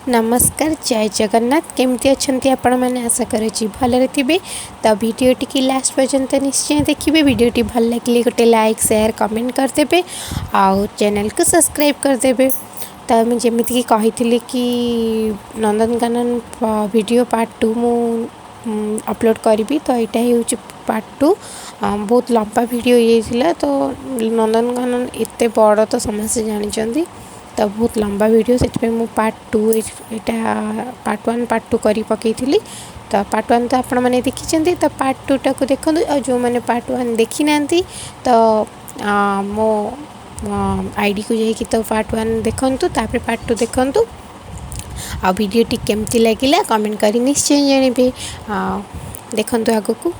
नमस्कार जय जगन्नाथ केमती अच्छा आपण मैंने आशा करुँच भलरे थे। तो भिडटी की लास्ट पर्यंत निश्चय देखिए। भिडटी भल लगे गोटे लाइक शेयर कमेंट करदे आउ चैनल को सब्सक्राइब करदे। तो मुझे जमीक कही कि नंदनकानन वीडियो पार्ट 2 मु अपलोड करी। तो यहाँ हूँ पार्ट 2 बहुत लंबा वीडियो ये तो नंदनकानन एत बड़ तो समस्ते जानते तो बहुत लंबा वीडियो से मु पार्ट 2 यहाँ पार्ट 1 पार्ट 2 करी पकई थी। तो पार्ट 1 तो आपण मैंने देखी तो पार्ट 2 टाक देखो और जो मैंने पार्ट 1 देखी ना तो मो आईडी को जाकि तो पार्ट 1 देखूँ तापर पार्ट 2 देखूँ आ वीडियोटी केमती लगिला कमेंट करी निश्चय जानवे। देखो आग को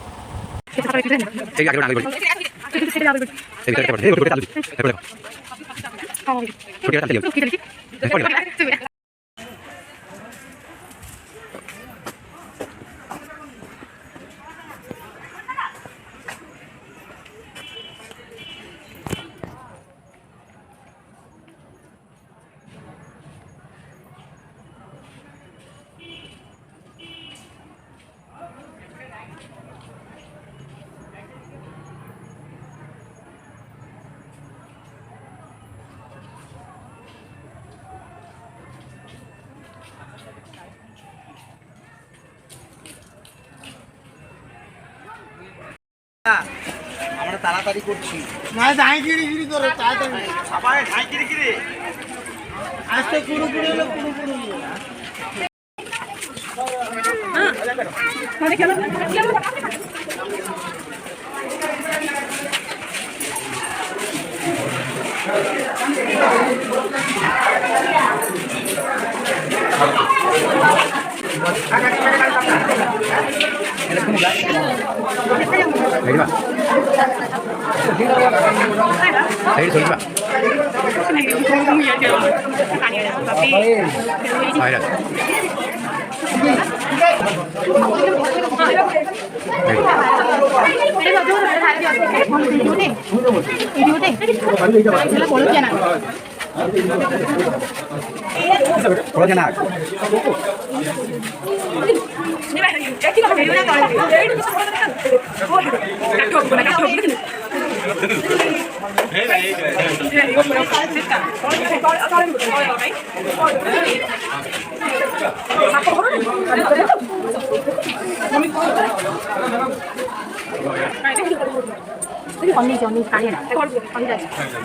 আমরা তাড়াতাড়ি করছি না ধাইগিরি গিরি করে তাড়াতাড়ি সবাই ধাইগিরি গিরি আজকে পুরো পুরো পুরো পুরো হ্যাঁ মানে কেন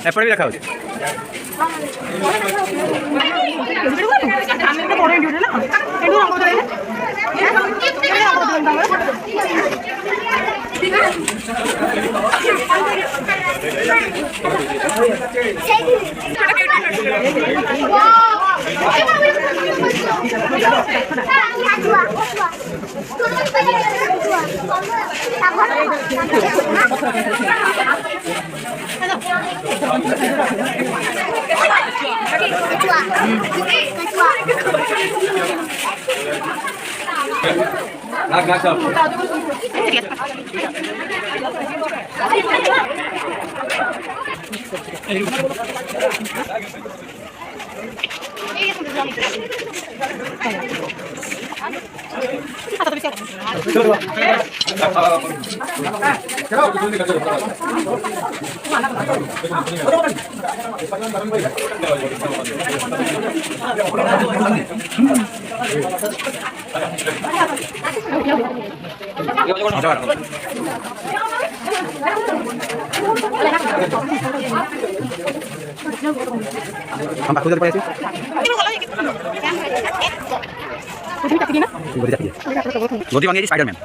এপরে রাখা হচ্ছে গদি বানিয়েছি স্পাইডারম্যান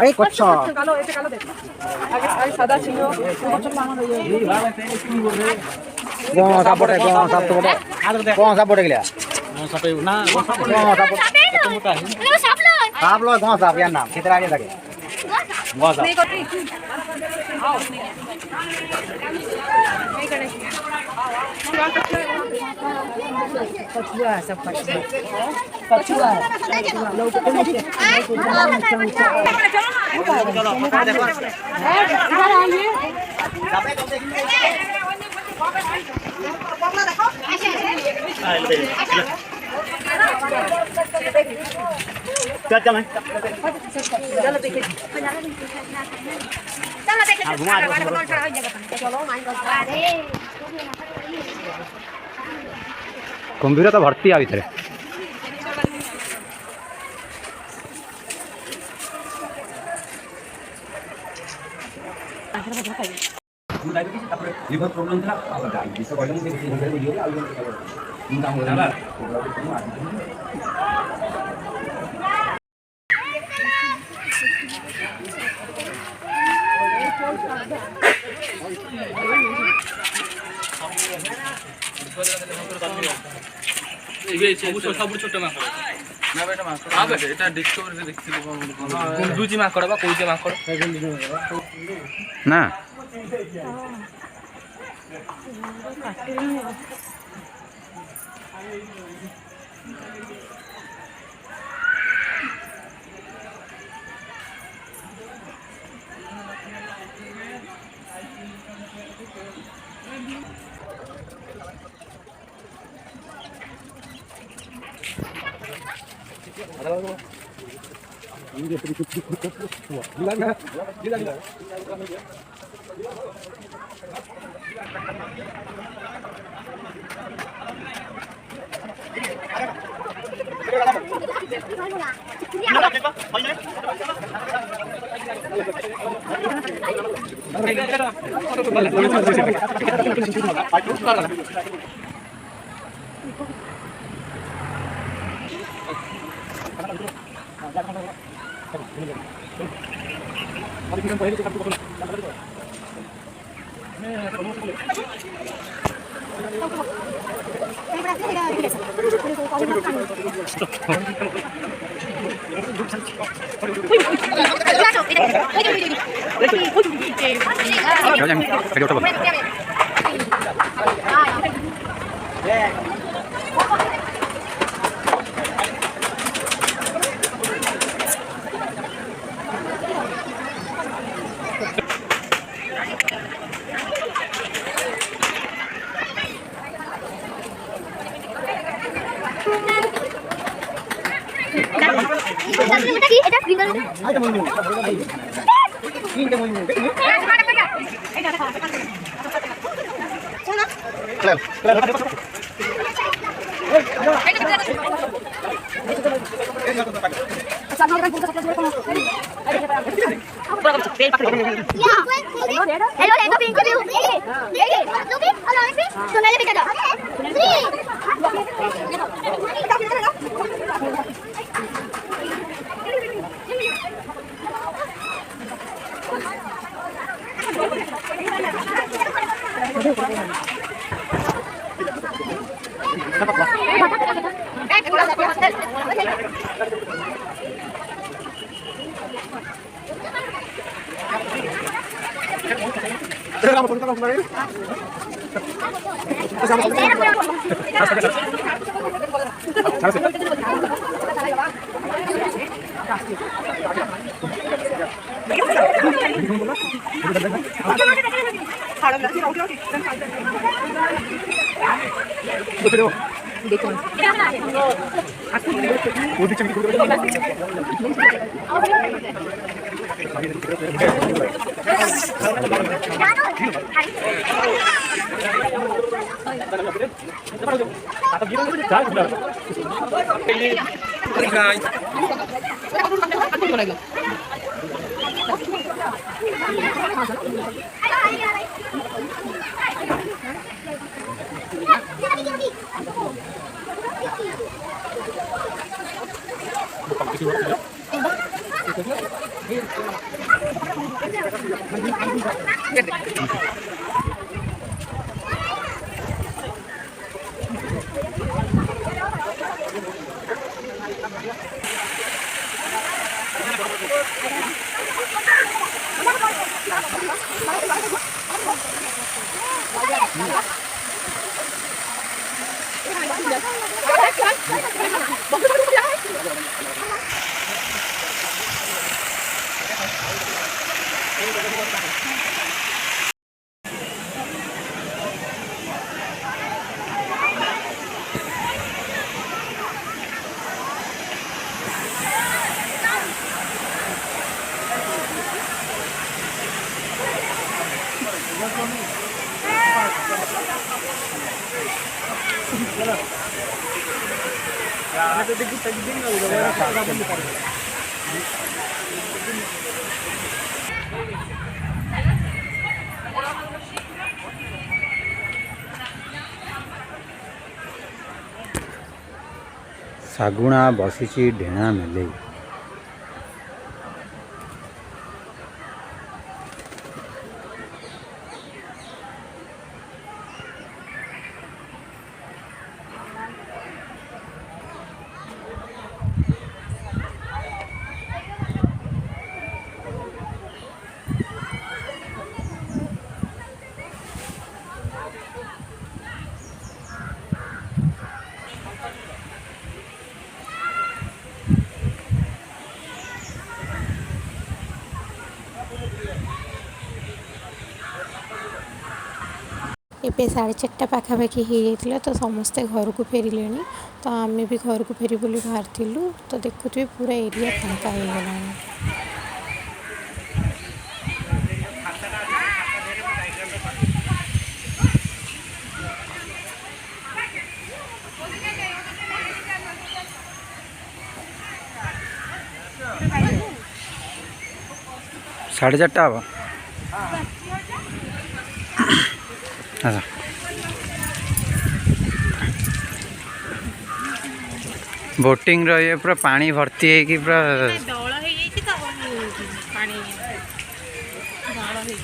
এই কচ্ছ সাদা ছিল সাপোর্টে সাপোর্টে গেলে সাপ লয় ঘ সাপ ইয়ার নাম ক্ষেতের আগে থাকে ঘ সাপ पछुआ सब पछुआ कुंभीर तो भर्ती आ भितर लिवर प्रॉब्लम था अब डायबिटीज का प्रॉब्लम से लिवर को लिया उनका हो रहा ये सब छोट माकड़ ना बेटा माकड़ हां बेटा এটা ডিসকভারিতে দেখছিলি কোন দুজি মাকড় বা কইতে মাকড় ना ଶାଗୁଣା ବସିଛି ଢେଣା ମେଲେଇ। ଏବେ 4:30 ପାଖାପାଖି ହେଇଯାଇଥିଲା ତ ସମସ୍ତେ ଘରକୁ ଫେରିଲେଣି। ତ ଆମେ ବି ଘରକୁ ଫେରି ବୋଲି ବାହାରିଥିଲୁ। ତ ଦେଖୁଥିବେ ପୁରା ଏରିଆ ଫାଙ୍କା ହେଇଗଲାଣି। साढ़े 4टा हम अच्छा बोटिंग रही पूरा पानी भर्ती है कि पूरा दौड़ हो जाइए तो पानी दौड़ हो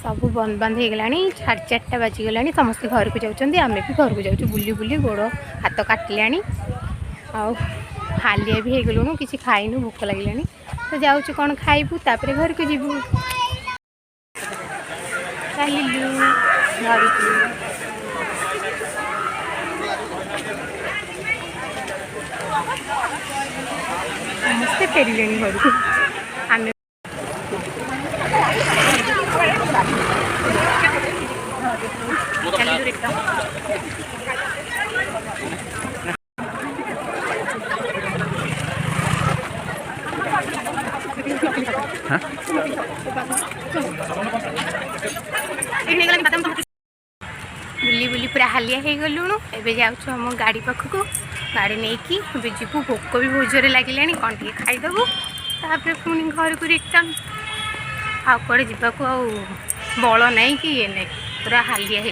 सब बंद बंद हो गला 4:30 बाजिगला समस्त घर को जाऊँ आम भी घर को जाऊँ बुली बुली गोड़ हाथ काटिला हालिया भी हो गलुणु किसी खाइनु भोक लगे तो जाऊँ कौन खाइबू तापर घर को जीवु चलू घर को समस्ते फेरिले घर को आम बुली बुली पूरा हालिया हो गलुणु एबे जाऊँ आम गाड़ी पाखक गाड़ी नहीं कि जीवु भोक भी बहुत जोर लगे कौन टे खाईदेबू तापर पुणी घर को रिटर्न आड़े जावाक बल नहीं कि ये नहीं पूरा हालिया हो